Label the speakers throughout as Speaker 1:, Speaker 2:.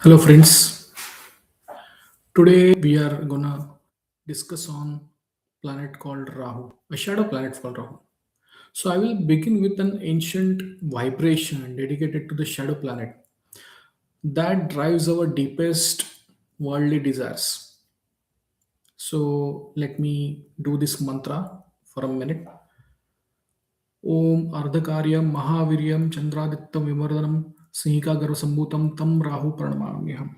Speaker 1: Hello friends. Today we are gonna discuss on planet called Rahu, a shadow planet called Rahu. So I will begin with an ancient vibration dedicated to the shadow planet that drives our deepest worldly desires. So let me do this mantra for a minute. Om Ardhakaryam Mahaviryam Chandradittam Vimardhanam Sihika Garvasambhutam Tam Rahu Pranamamyaham.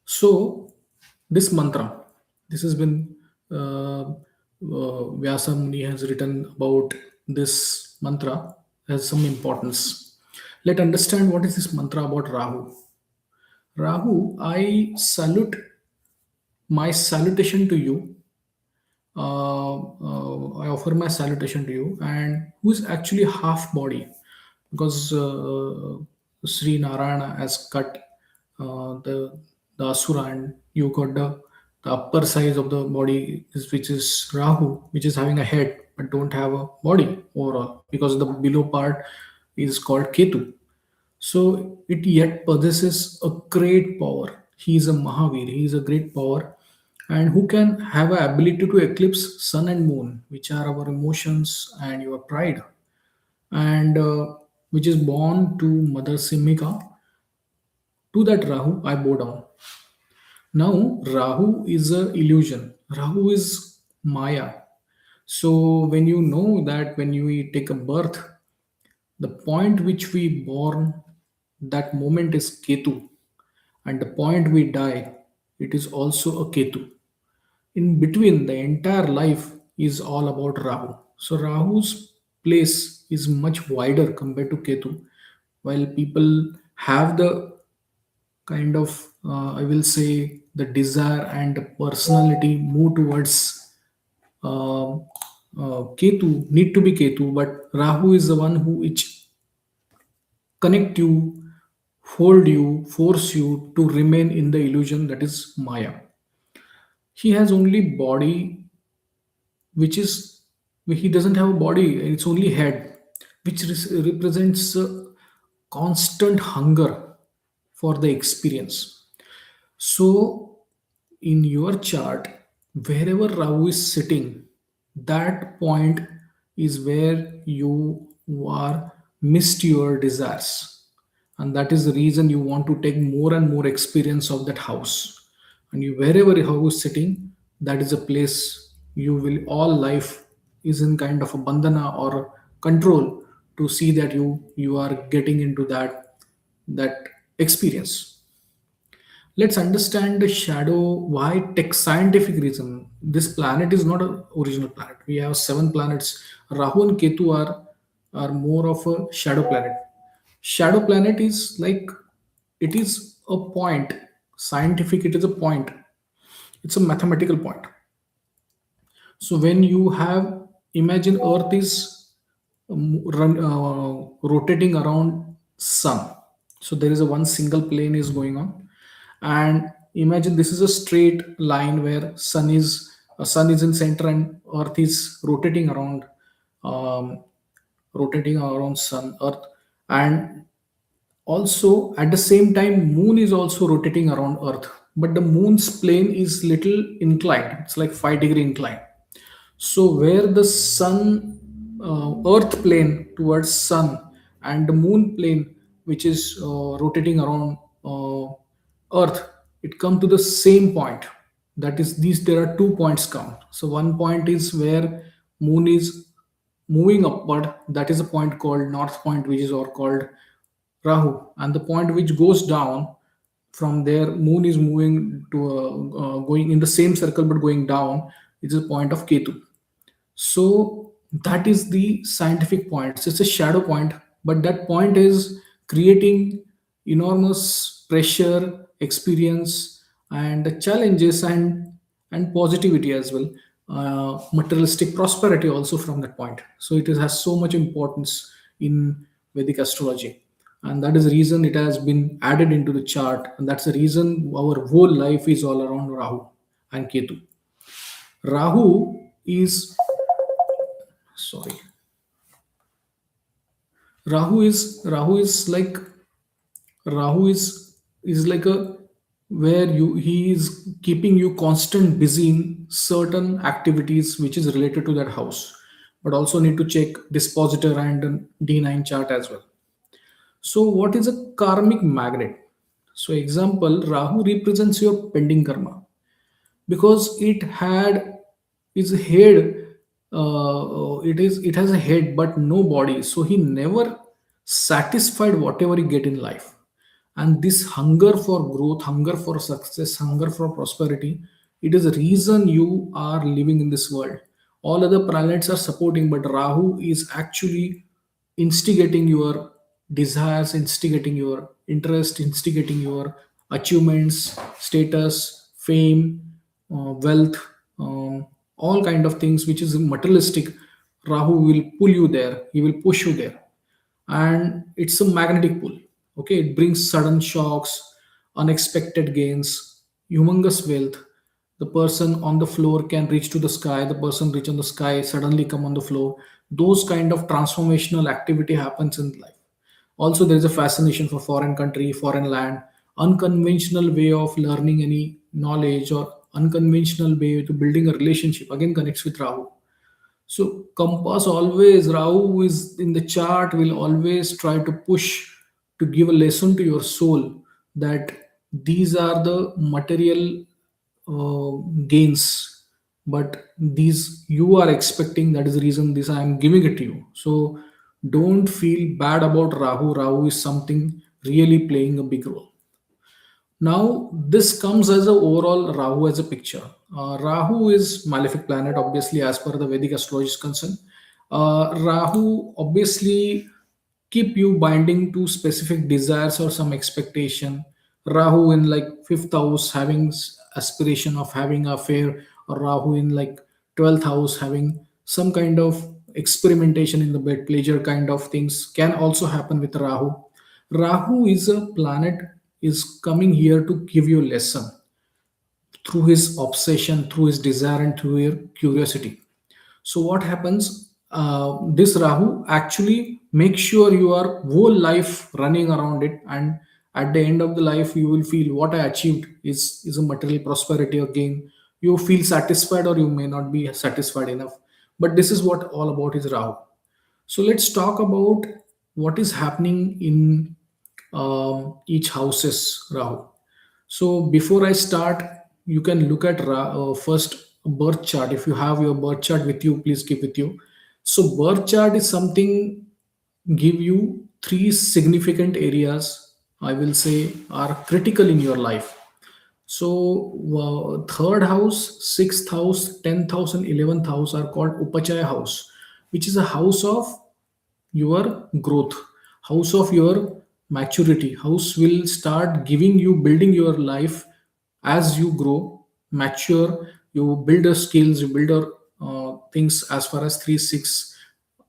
Speaker 1: So, this mantra, this has been Vyasa Muni has written about this mantra has some importance. Let understand what is this mantra about Rahu. Rahu, I salute my salutation to you. I offer my salutation to you, and who is actually half body, because Sri Narayana has cut the asura, and you got the upper size of the body, which is Rahu, which is having a head but don't have a body overall, because the below part is called Ketu. So it yet possesses a great power. He is a Mahavir, he is a great power, and who can have a ability to eclipse sun and moon, which are our emotions and your pride, and which is born to Mother Simhika. To that Rahu, I bow down. Now, Rahu is a illusion. Rahu is Maya. So when you know that when you take a birth, the point which we born, that moment is Ketu, and the point we die, it is also a Ketu. In between, the entire life is all about Rahu. So Rahu's place is much wider compared to Ketu, while people have the kind of I will say the desire and the personality move towards uh, Ketu, need to be Ketu, but Rahu is the one who which connect you, hold you, force you to remain in the illusion that is Maya. He has only body, which is he doesn't have a body, it's only head, which represents constant hunger for the experience. So, in your chart, wherever Rahu is sitting, that point is where you are missed your desires. And that is the reason you want to take more and more experience of that house. And you, wherever Rahu is sitting, that is a place you will all life is in kind of a bandhana or control to see that you are getting into that experience. Let's understand the shadow. Why? Tech scientific reason, this planet is not an original planet. We have seven planets. Rahu and Ketu are more of a shadow planet. Shadow planet is like, it is a point. Scientific, it is a point. It's a mathematical point. So when you have, imagine earth is rotating around sun. So there is a one single plane is going on, and imagine this is a straight line where sun is in center and earth is um, rotating around sun earth, and also at the same time moon is also rotating around earth, but the moon's plane is little inclined, it's like 5-degree incline. So where the sun, earth plane towards sun, and the moon plane, which is rotating around earth, it come to the same point. That is, these there are 2 points come. So one point is where moon is moving upward. That is a point called north point, which is or called Rahu, and the point which goes down from there, moon is moving to going in the same circle but going down. It is a point of Ketu. So that is the scientific point. So it's a shadow point, but that point is creating enormous pressure, experience, and challenges, and positivity as well. Materialistic prosperity also from that point. So has so much importance in Vedic astrology, and that is the reason it has been added into the chart, and that's the reason our whole life is all around Rahu and Ketu. Rahu is, sorry, Rahu is like, Rahu is is like a where you he is keeping you constant busy in certain activities which is related to that house, but also need to check dispositor and D9 chart as well. So what is a karmic magnet? So example, Rahu represents your pending karma because it has a head but no body, so he never satisfied whatever he get in life. And this hunger for growth, hunger for success, hunger for prosperity, it is the reason you are living in this world. All other planets are supporting, but Rahu is actually instigating your desires, instigating your interest, instigating your achievements, status, fame, wealth, all kind of things which is materialistic. Rahu will pull you there, he will push you there, and it's a magnetic pull. Okay, it brings sudden shocks, unexpected gains, humongous wealth. The person on the floor can reach to the sky, the person reach on the sky suddenly come on the floor. Those kind of transformational activity happens in life. Also, there is a fascination for foreign country, foreign land, unconventional way of learning any knowledge, or unconventional way to building a relationship again connects with Rahu. So compass always, Rahu is in the chart, will always try to push to give a lesson to your soul that these are the material gains, but these you are expecting. That is the reason this I am giving it to you. So don't feel bad about Rahu. Rahu is something really playing a big role. Now, this comes as a overall Rahu as a picture. Rahu is malefic planet, obviously, as per the Vedic astrology is concerned. Rahu obviously keep you binding to specific desires or some expectation. Rahu in like fifth house having aspiration of having affair, or Rahu in like 12th house having some kind of experimentation in the bed, pleasure kind of things can also happen with Rahu. Rahu is a planet is coming here to give you a lesson through his obsession, through his desire, and through your curiosity. So what happens? This Rahu actually makes sure your whole life running around it, and at the end of the life, you will feel what I achieved is a material prosperity or gain. You feel satisfied, or you may not be satisfied enough. But this is what all about is Rahu. So let's talk about what is happening in each house's Rahu. So before I start, you can look at first birth chart. If you have your birth chart with you, please keep with you. So birth chart is something give you three significant areas, I will say, are critical in your life. So third house, sixth house, 10th house, and 11th house are called Upachaya house, which is a house of your growth, house of your maturity. House will start giving you, building your life as you grow, mature. You build your skills, you build your things as far as 3, 6,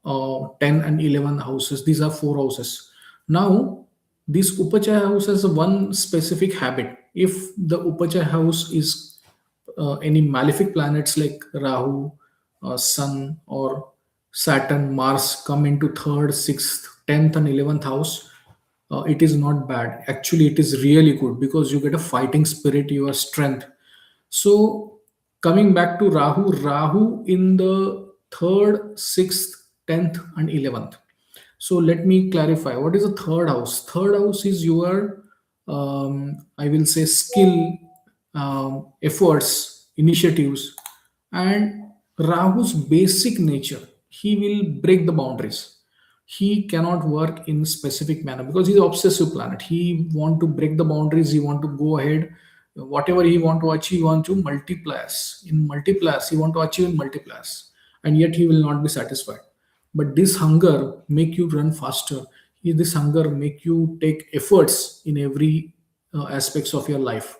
Speaker 1: 10, and 11 houses. These are four houses. Now, this Upachaya house has one specific habit. If the Upachaya house is any malefic planets like Rahu, Sun, or Saturn, Mars come into third, sixth, 10th, and 11th house, it is not bad. Actually, it is really good because you get a fighting spirit, your strength. So, coming back to Rahu, Rahu in the third, sixth, 10th, and 11th. So, let me clarify what is the third house. Third house is your, I will say, skill, efforts, initiatives, and Rahu's basic nature. He will break the boundaries. He cannot work in specific manner because he's an obsessive planet. He want to break the boundaries. He want to go ahead. Whatever he want to achieve, he want to multipliers. In multipliers, he want to achieve in multipliers, and yet he will not be satisfied. But this hunger make you run faster. This hunger make you take efforts in every aspects of your life.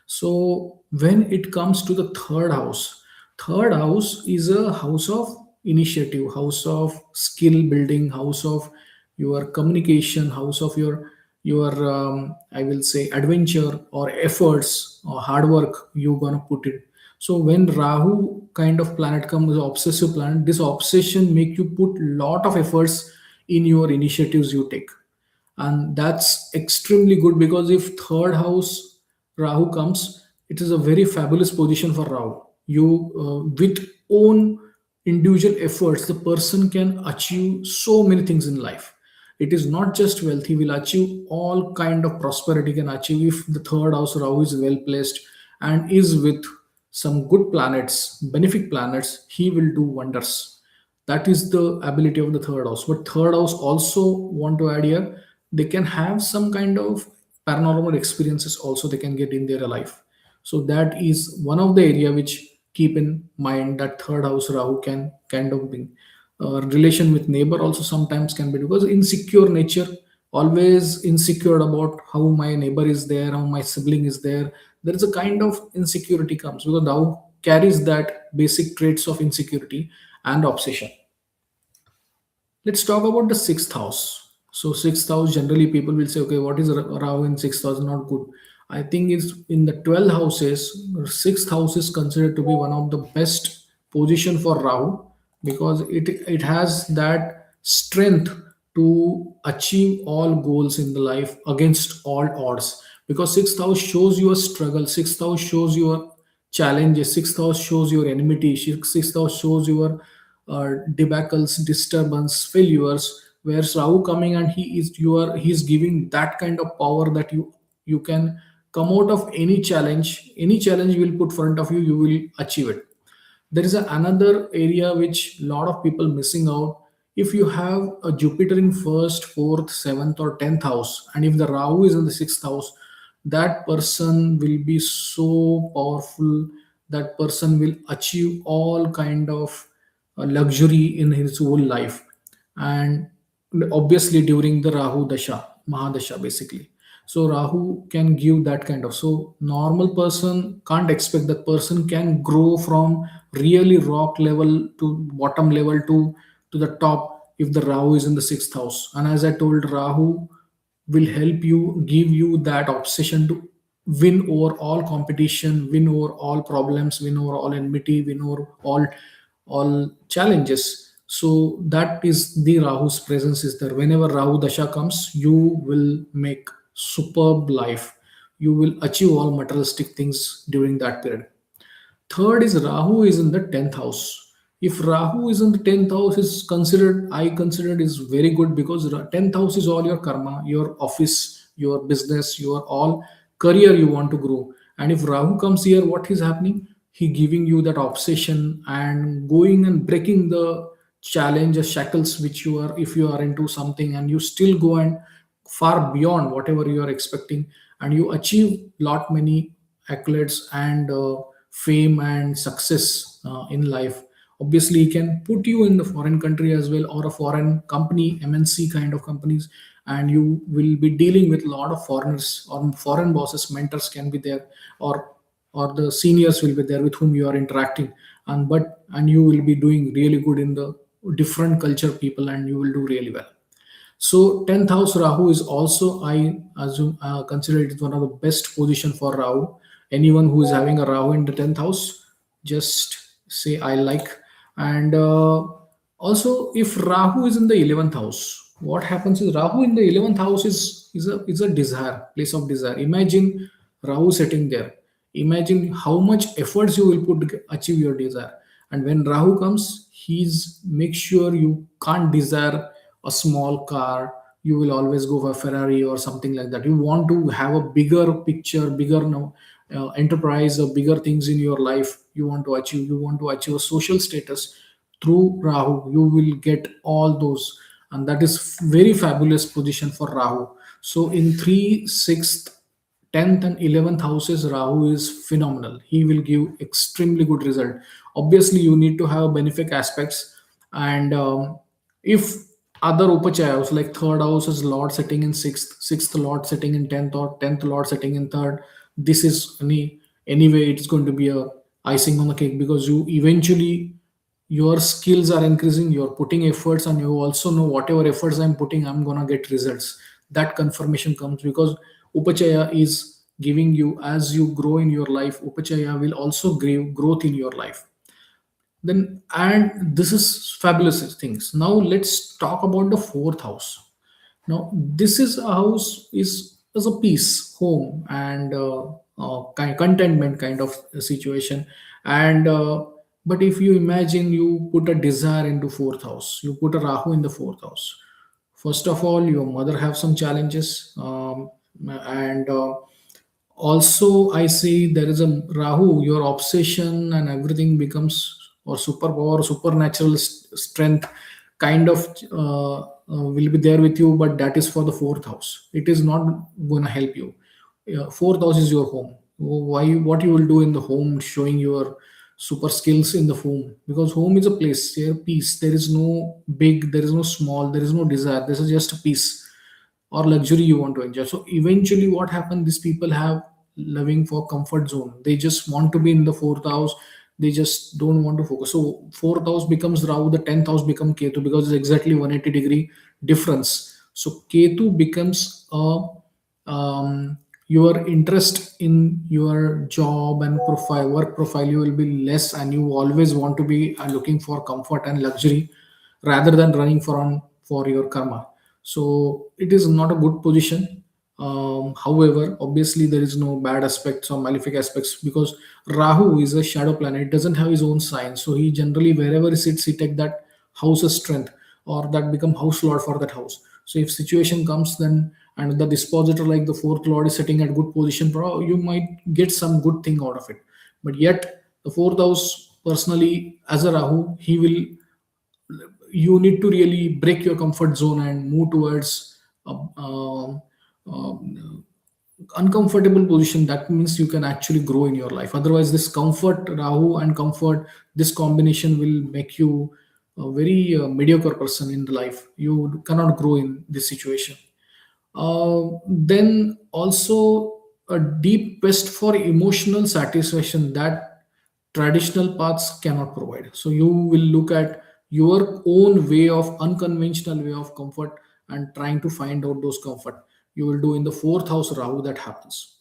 Speaker 1: So when it comes to the third house is a house of initiative, house of skill building, house of your communication, house of your I will say adventure or efforts or hard work you gonna put it. So when Rahu kind of planet comes, obsessive planet, this obsession make you put lot of efforts in your initiatives you take, and that's extremely good because if third house Rahu comes, it is a very fabulous position for Rahu. You with own individual efforts, the person can achieve so many things in life. It is not just wealth; he will achieve all kind of prosperity. Can achieve if the third house Rahu is well placed and is with some good planets, benefic planets. He will do wonders. That is the ability of the third house. But third house also want to add here, they can have some kind of paranormal experiences also they can get in their life. So that is one of the area which keep in mind that third house Rahu can kind of bring. Relation with neighbor also sometimes can be because insecure nature, always insecure about how my neighbor is there, how my sibling is there. There is a kind of insecurity comes because Rahu carries that basic traits of insecurity and obsession. Let's talk about the sixth house. So sixth house, generally people will say, okay, what is Rahu in sixth house? Not good. I think it's in the 12 houses, sixth house is considered to be one of the best position for Rahu because it has that strength to achieve all goals in the life against all odds. Because sixth house shows your struggle, sixth house shows your challenges, sixth house shows your enmity, sixth house shows your debacles, disturbance, failures. Whereas Rahu coming and he's giving that kind of power that you can come out of any challenge you will put front of you, you will achieve it. There is another area which a lot of people missing out. If you have a Jupiter in first, fourth, seventh, or 10th house, and if the Rahu is in the sixth house, that person will be so powerful. That person will achieve all kind of luxury in his whole life, and obviously during the Rahu Dasha, Mahadasha basically. So Rahu can give that kind of. So normal person can't expect that person can grow from really rock level to bottom level to the top if the Rahu is in the sixth house. And as I told, Rahu will help you, give you that obsession to win over all competition, win over all problems, win over all enmity, win over all challenges. So that is the Rahu's presence is there. Whenever Rahu Dasha comes, you will make superb life. You will achieve all materialistic things during that period. Third is Rahu is in the 10th house. If Rahu is in the 10th house, is considered, I consider it is very good because 10th house is all your karma, your office, your business, your all career you want to grow. And if Rahu comes here, what is happening? He giving you that obsession and going and breaking the challenge, the shackles which you are, if you are into something and you still go and far beyond whatever you are expecting, and you achieve lot many accolades and fame and success in life. Obviously he can put you in the foreign country as well, or a foreign company, MNC kind of companies, and you will be dealing with a lot of foreigners or foreign bosses, mentors can be there, or the seniors will be there with whom you are interacting, and you will be doing really good in the different culture people, and you will do really well. So 10th house Rahu is also, I assume, consider it one of the best position for Rahu. Anyone who is having a Rahu in the 10th house, just say I like. And also, if Rahu is in the 11th house, what happens is Rahu in the 11th house is a desire, place of desire. Imagine Rahu sitting there. Imagine how much efforts you will put to achieve your desire. And when Rahu comes, he's make sure you can't desire a small car. You will always go for Ferrari or something like that. You want to have a bigger picture, bigger no, enterprise, or bigger things in your life. You want to achieve. You want to achieve a social status through Rahu. You will get all those, and that is very fabulous position for Rahu. So in 3, 6th, 10th and 11th houses, Rahu is phenomenal. He will give extremely good result. Obviously you need to have benefic aspects, and if other upachayas like third house is Lord sitting in sixth, sixth Lord sitting in 10th, or 10th Lord sitting in third, this is anyway it's going to be a icing on the cake because you eventually your skills are increasing, you're putting efforts, and you also know whatever efforts I'm putting, I'm gonna get results. That confirmation comes because upachaya is giving you, as you grow in your life, upachaya will also give growth in your life. Then, and this is fabulous things. Now let's talk about the fourth house. Now, this is a house is a peace, home, and contentment kind of situation. And but if you imagine you put a desire into fourth house, you put a Rahu in the fourth house. First of all, your mother have some challenges, and also I see there is a Rahu. Your obsession and everything becomes, or superpower, supernatural strength kind of will be there with you, but that is for the fourth house. It is not going to help you. Fourth house is your home. Why? What you will do in the home, showing your super skills in the home, because home is a place where peace. There is no big, there is no small, there is no desire. This is just a peace or luxury you want to enjoy. So eventually what happens, these people have living for comfort zone. They just want to be in the fourth house. They just don't want to focus. So fourth house becomes Rahu, the 10th house become Ketu, because it's exactly 180-degree difference. So Ketu becomes a your interest in your job and profile, work profile, you will be less, and you always want to be looking for comfort and luxury rather than running for your karma. So it is not a good position. However, obviously there is no bad aspects or malefic aspects, because Rahu is a shadow planet. It doesn't have his own sign. So he generally, wherever he sits, he take that house's strength, or that become house lord for that house. So if situation comes, then and the dispositor like the fourth lord is sitting at good position, you might get some good thing out of it. But yet the fourth house personally as a Rahu, he will, you need to really break your comfort zone and move towards a, uncomfortable position. That means you can actually grow in your life. Otherwise, this comfort, Rahu and comfort, this combination will make you a very mediocre person in the life. You cannot grow in this situation. Then also a deep quest for emotional satisfaction that traditional paths cannot provide. So you will look at your own way of unconventional way of comfort and trying to find out those comfort. You will do in the fourth house Rahu that happens.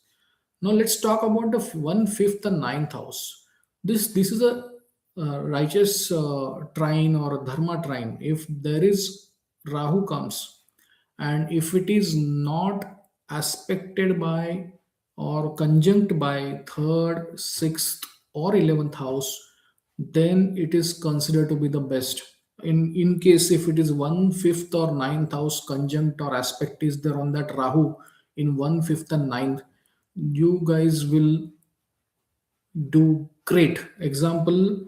Speaker 1: Now let's talk about the one fifth and ninth house. This is a righteous trine or a dharma trine. If there is Rahu comes, and if it is not aspected by or conjunct by third, sixth, or 11th house, then it is considered to be the best. In case if it is one fifth or ninth house conjunct or aspect is there on that Rahu in one fifth and ninth, you guys will do great. Example,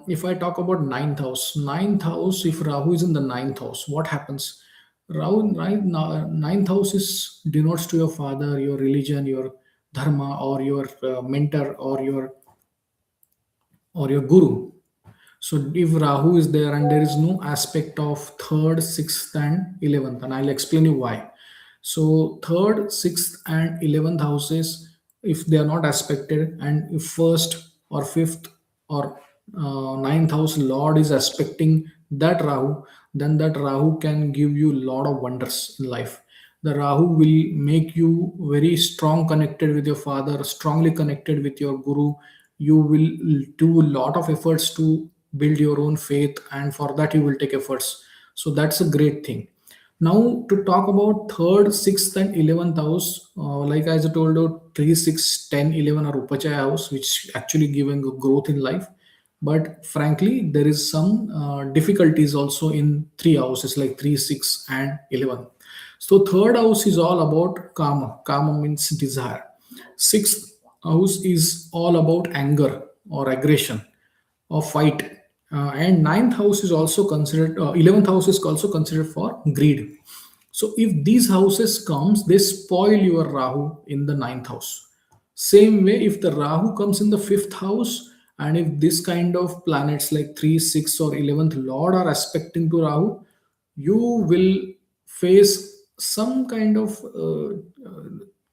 Speaker 1: if I talk about ninth house, if Rahu is in the ninth house, what happens? Ninth house is denotes to your father, your religion, your dharma, or your mentor, or your guru. So if Rahu is there and there is no aspect of third, sixth, and 11th, and I'll explain you why. So third, sixth, and 11th houses, if they are not aspected, and if first or fifth or ninth house Lord is aspecting that Rahu, then that Rahu can give you a lot of wonders in life. The Rahu will make you very strong connected with your father, strongly connected with your guru. You will do a lot of efforts to build your own faith, and for that you will take efforts. So that's a great thing. Now to talk about third, sixth, and 11th house, like as I told you, 3, 6, 10, 11 are Upachaya house, which actually giving a growth in life. But frankly, there is some difficulties also in three houses like 3, 6, and 11. So third house is all about karma. Karma means desire. Sixth house is all about anger or aggression or fight. And ninth house is also considered, 11th house is also considered for greed. So if these houses comes, they spoil your Rahu in the ninth house. Same way, if the Rahu comes in the fifth house, and if this kind of planets like 3, 6, or 11th Lord are aspecting to Rahu, you will face some kind of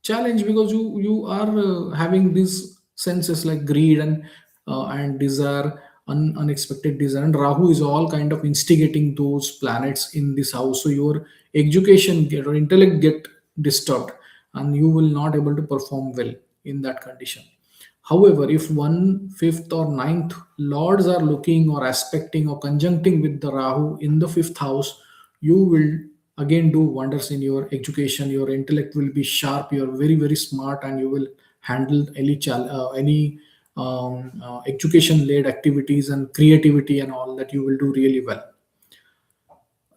Speaker 1: challenge, because you are having these senses like greed and desire, unexpected desire, and Rahu is all kind of instigating those planets in this house. So your education get or intellect get disturbed, and you will not able to perform well in that condition. However, if one fifth or ninth lords are looking or aspecting or conjuncting with the Rahu in the fifth house, you will again do wonders in your education. Your intellect will be sharp, you're very very smart, and you will handle any education led activities and creativity and all that, you will do really well.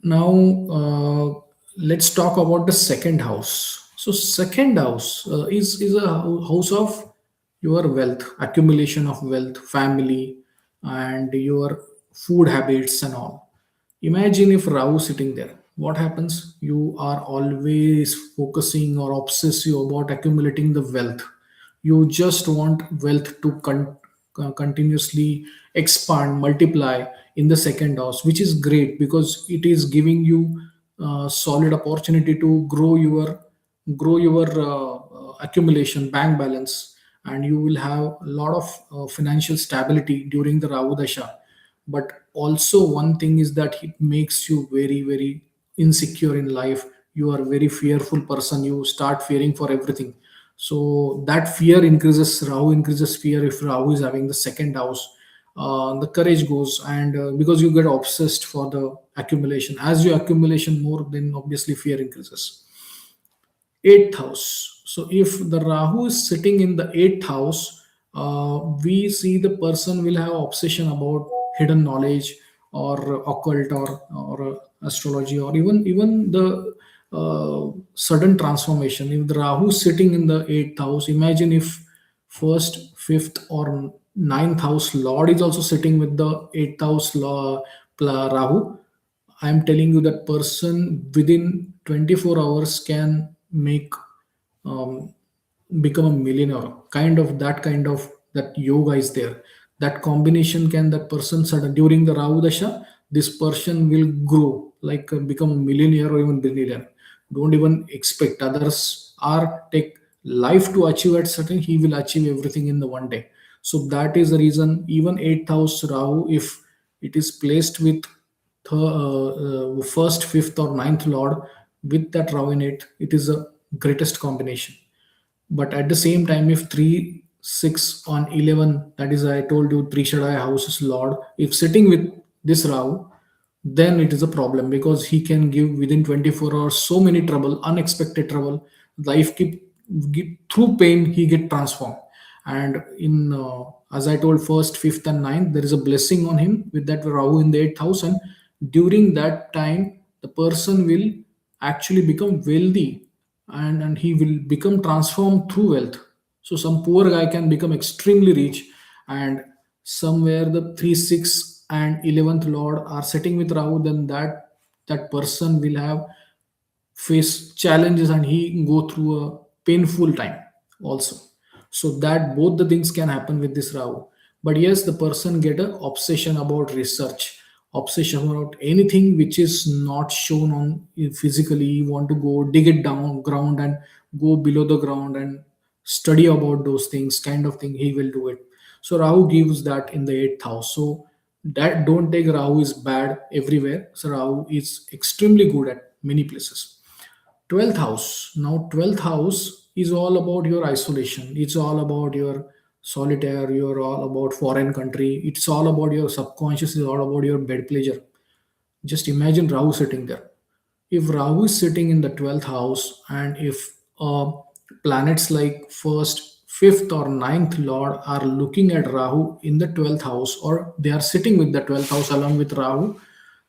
Speaker 1: Now, let's talk about the second house. So, second house is a house of your wealth, accumulation of wealth, family, and your food habits and all. Imagine if Rahu sitting there. What happens? You are always focusing or obsessive about accumulating the wealth. You just want wealth to continuously expand, multiply in the second house, which is great because it is giving you solid opportunity to grow your accumulation bank balance, and you will have a lot of financial stability during the Rahu Dasha. But also one thing is that it makes you very very insecure in life. You are a very fearful person, you start fearing for everything. So that fear increases, Rahu increases fear. If Rahu is having the second house, the courage goes, and because you get obsessed for the accumulation, as you accumulation more, then obviously fear increases. Eighth house. So if the Rahu is sitting in the eighth house, we see the person will have obsession about hidden knowledge or occult or astrology, or even the sudden transformation. If the Rahu is sitting in the eighth house, imagine if first, fifth, or ninth house Lord is also sitting with the eighth house Rahu. I am telling you that person within 24 hours can make um, become a millionaire. Kind of that yoga is there. That combination can that person sudden during the Rahu Dasha, this person will grow like become a millionaire or even billionaire. Don't even expect others are take life to achieve at certain, he will achieve everything in the one day. So that is the reason even eighth house Rahu, if it is placed with first, fifth, or ninth lord with that Rahu in it, it is a greatest combination. But at the same time, if 3 6 on 11, that is I told you 3 Shaddai houses lord, if sitting with this Rahu, then it is a problem because he can give within 24 hours so many trouble, unexpected trouble. Life through pain he get transformed. And in as I told, first, fifth, and ninth, there is a blessing on him with that Rahu in the eighth house, and during that time the person will actually become wealthy, and he will become transformed through wealth. So some poor guy can become extremely rich, and somewhere the 3 6 and 11th lord are sitting with Rahu, then that person will have face challenges and he go through a painful time also. So that both the things can happen with this Rahu. But yes, the person get a obsession about research, obsession about anything which is not shown on physically. You want to go dig it down ground and go below the ground and study about those things, kind of thing he will do it. So Rahu gives that in the eighth house. So that don't take Rahu is bad everywhere. So Rahu is extremely good at many places. 12th house. Now 12th house is all about your isolation. It's all about your solitaire. You're all about foreign country. It's all about your subconscious. It's all about your bed pleasure. Just imagine Rahu sitting there. If Rahu is sitting in the 12th house, and if planets like first, fifth, or ninth Lord are looking at Rahu in the 12th house, or they are sitting with the 12th house along with Rahu,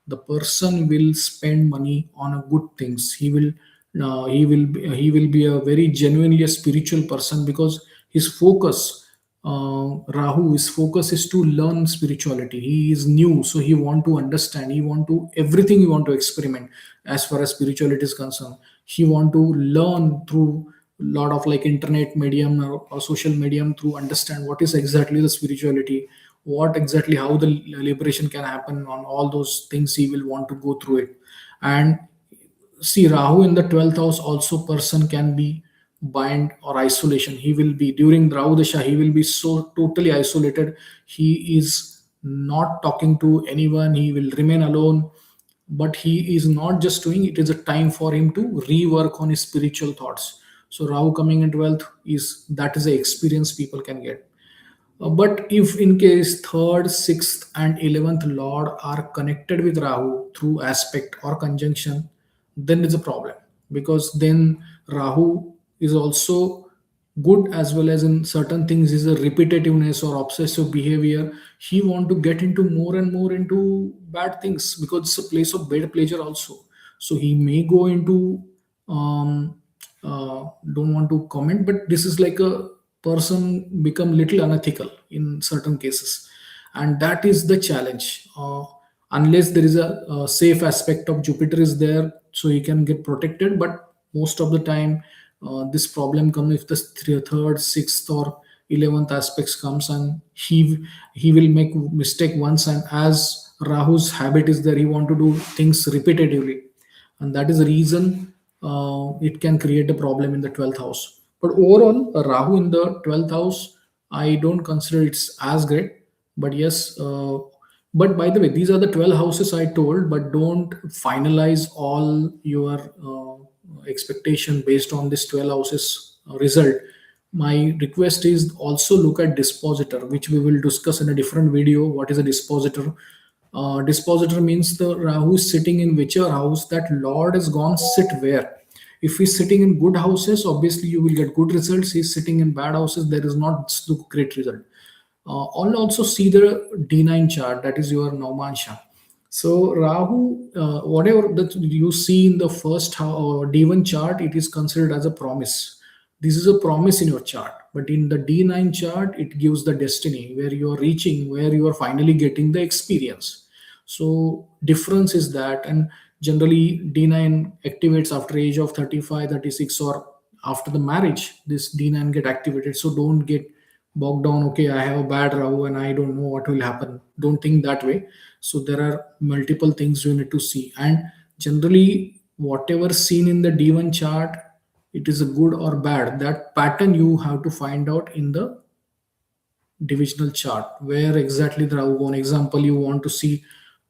Speaker 1: the person will spend money on a good things. He will be a very genuinely a spiritual person because his focus, Rahu, his focus is to learn spirituality. He is new, so he want to understand. He want to everything. He want to experiment as far as spirituality is concerned. He want to learn through lot of like internet medium or social medium to understand what is exactly the spirituality, what exactly how the liberation can happen on all those things. He will want to go through it. And see, Rahu in the 12th house also person can be bind or isolation. He will be during Rahu Dasha, he will be so totally isolated. He is not talking to anyone, he will remain alone. But he is not just doing it, is a time for him to rework on his spiritual thoughts. So Rahu coming in 12th is that is the experience people can get. But if in case third, sixth, and 11th Lord are connected with Rahu through aspect or conjunction, then it's a problem, because then Rahu is also good as well, as in certain things is a repetitiveness or obsessive behavior. He want to get into more and more into bad things because it's a place of bad pleasure also. So he may go into um, don't want to comment, but this is like a person become little unethical in certain cases, and that is the challenge. Unless there is a safe aspect of Jupiter is there, so he can get protected. But most of the time, this problem comes if the third, sixth, or 11th aspects comes, and he will make mistake once, and as Rahu's habit is there, he want to do things repetitively, and that is the reason it can create a problem in the 12th house. But overall, Rahu in the 12th house, I don't consider it's as great. But yes, but by the way, these are the 12 houses I told, but don't finalize all your expectation based on this 12 houses result. My request is also look at dispositor, which we will discuss in a different video. What is a dispositor? Dispositor means the Rahu is sitting in whichever house that Lord is gone sit where. If he's sitting in good houses, obviously you will get good results. He's sitting in bad houses, there is not so great result. I'll also see the D9 chart, that is your Naumansha. So Rahu, whatever that you see in the first D1 chart, it is considered as a promise. This is a promise in your chart, but in the D9 chart, it gives the destiny where you are reaching, where you are finally getting the experience. So difference is that, and generally D9 activates after age of 35, 36, or after the marriage. This D9 get activated. So don't get bogged down. Okay, I have a bad Rahu and I don't know what will happen. Don't think that way. So there are multiple things you need to see, and generally whatever seen in the D1 chart, it is a good or bad. That pattern you have to find out in the divisional chart where exactly the Rahu. One example, you want to see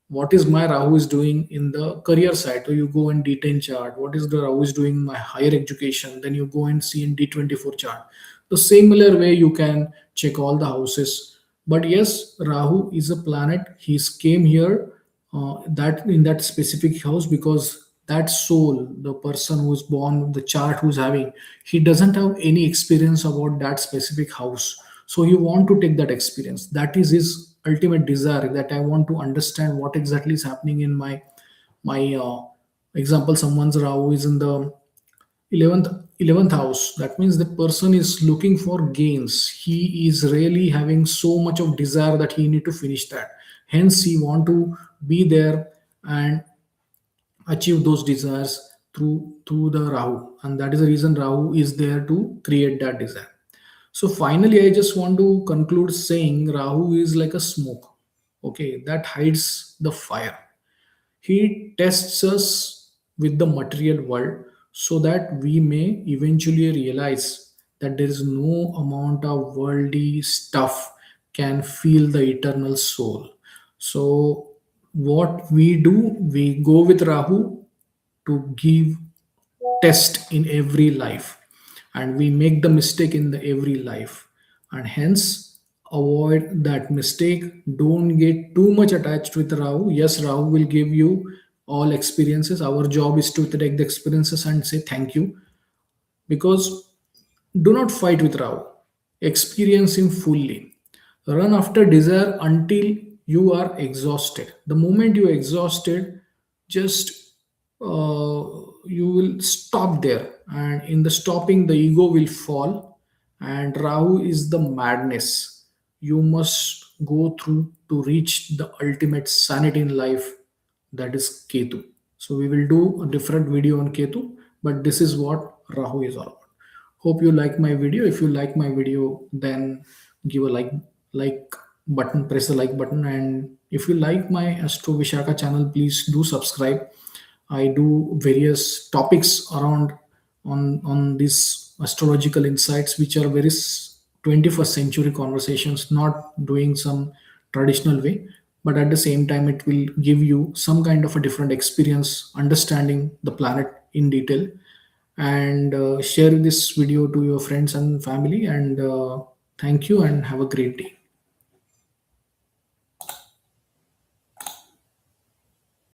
Speaker 1: what is my Rahu is doing in the career side, so you go in D10 chart. What is the Rahu is doing in my higher education, then you go and see in D24 chart. The similar way you can check all the houses. But yes, Rahu is a planet. He's came here that in that specific house because that soul, the person who's born, the chart who's having, he doesn't have any experience about that specific house. So he want to take that experience. That is his ultimate desire. That I want to understand what exactly is happening in my example. Someone's Rahu is in the 11th 11th house. That means the person is looking for gains. He is really having so much of desire that he need to finish that. Hence he want to be there and achieve those desires through the Rahu, and that is the reason Rahu is there to create that desire. So finally, I just want to conclude saying Rahu is like a smoke, okay, that hides the fire. He tests us with the material world so that we may eventually realize that there is no amount of worldly stuff can feel the eternal soul. So what we do, we go with Rahu to give test in every life, and we make the mistake in the every life, and hence avoid that mistake. Don't get too much attached with Rahu. Yes, Rahu will give you all experiences. Our job is to take the experiences and say thank you, because do not fight with Rahu. Experience him fully. Run after desire until you are exhausted. The moment you are exhausted, just you will stop there. And in the stopping, the ego will fall. And Rahu is the madness you must go through to reach the ultimate sanity in life, that is Ketu. So we will do a different video on Ketu, but this is what Rahu is all about. Hope you like my video. If you like my video, then give a like button, press the like button, and if you like my Astro Vishaka channel, please do subscribe. I do various topics around on these astrological insights, which are very 21st century conversations, not doing some traditional way, but at the same time, it will give you some kind of a different experience, understanding the planet in detail. And share this video to your friends and family. And thank you and have a great day.